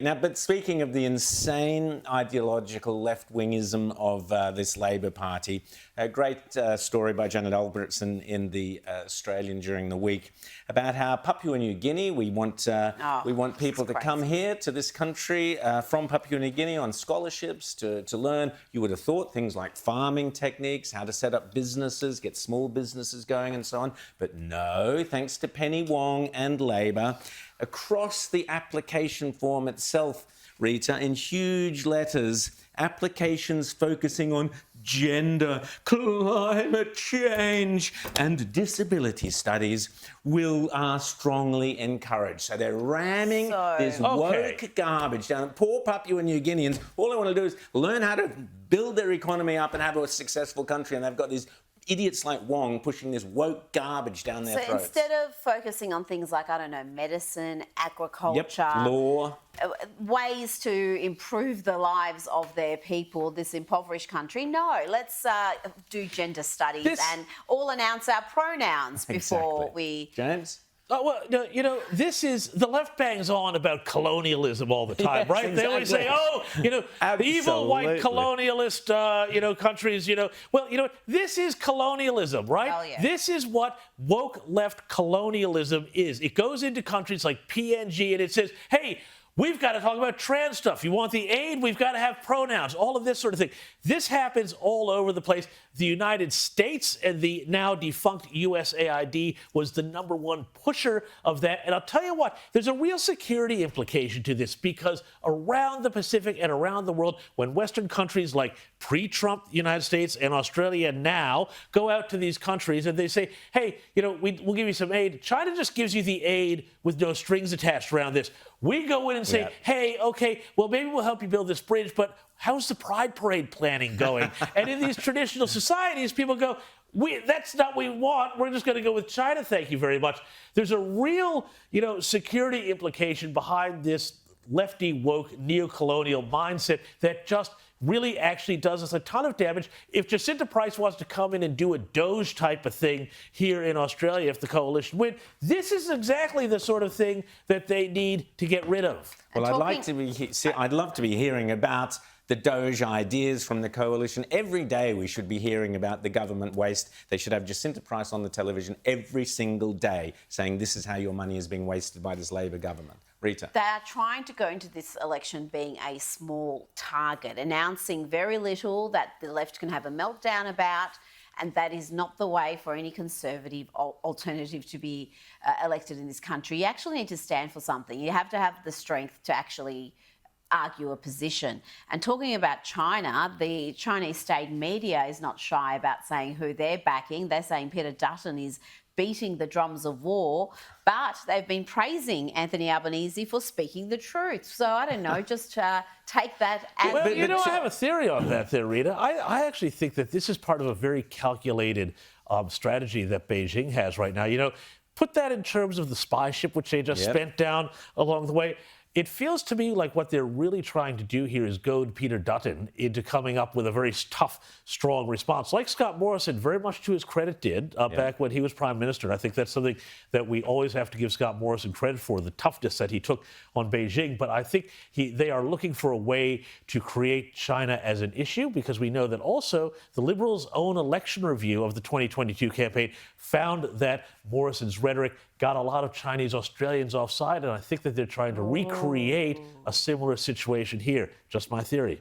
Now, but speaking of the insane ideological left-wingism of this Labor Party, a great story by Janet Albertson in the Australian during the week about how Papua New Guinea, we want people to come here to this country from Papua New Guinea on scholarships to learn, you would have thought, things like farming techniques, how to set up businesses, get small businesses going and so on. But no, thanks to Penny Wong and Labor, across the application form itself, Rita, in huge letters, applications focusing on gender, climate change and disability studies are strongly encouraged. So they're ramming this woke garbage down. Poor Papua New Guineans, all they want to do is learn how to build their economy up and have a successful country, and they've got these idiots like Wong pushing this woke garbage down their throats. So instead of focusing on things like, I don't know, medicine, agriculture, law, ways to improve the lives of their people, this impoverished country, no, let's do gender studies and all announce our pronouns before we... James? Oh, well, you know, this is, the left bangs on about colonialism all the time, right? Exactly. They always say, oh, you know, the evil white colonialist, countries, well, this is colonialism, right? Hell yeah. This is what woke left colonialism is. It goes into countries like PNG and it says, hey, we've got to talk about trans stuff. You want the aid? We've got to have pronouns, all of this sort of thing. This happens all over the place. The United States and the now defunct USAID was the #1 pusher of that. And I'll tell you what, there's a real security implication to this, because around the Pacific and around the world, when Western countries like pre-Trump United States and Australia now go out to these countries and they say, hey, we'll give you some aid. China just gives you the aid with no strings attached around this. We go in and say, hey, okay, well, maybe we'll help you build this bridge, but how's the Pride Parade planning going? And in these traditional societies, people go, that's not what we want. We're just going to go with China, thank you very much. There's a real, security implication behind this lefty, woke, neo-colonial mindset that just really actually does us a ton of damage. If Jacinta Price wants to come in and do a Doge type of thing here in Australia, if the coalition win, this is exactly the sort of thing that they need to get rid of. Well, I'd love to be hearing about the Doge ideas from the coalition. Every day we should be hearing about the government waste. They should have Jacinta Price on the television every single day saying this is how your money is being wasted by this Labor government. Rita. They are trying to go into this election being a small target, announcing very little that the left can have a meltdown about, and that is not the way for any Conservative alternative to be elected in this country. You actually need to stand for something. You have to have the strength to actually argue a position. And talking about China, the Chinese state media is not shy about saying who they're backing. They're saying Peter Dutton is beating the drums of war, but they've been praising Anthony Albanese for speaking the truth. So I don't know, just take that as... Well, I have a theory on that there, Rita. I actually think that this is part of a very calculated strategy that Beijing has right now. Put that in terms of the spy ship, which they just spent down along the way. It feels to me like what they're really trying to do here is goad Peter Dutton into coming up with a very tough, strong response, like Scott Morrison, very much to his credit, did back when he was Prime Minister. And I think that's something that we always have to give Scott Morrison credit for, the toughness that he took on Beijing. But I think they are looking for a way to create China as an issue, because we know that also the Liberals' own election review of the 2022 campaign found that Morrison's rhetoric got a lot of Chinese Australians offside, and I think that they're trying to recreate a similar situation here. Just my theory.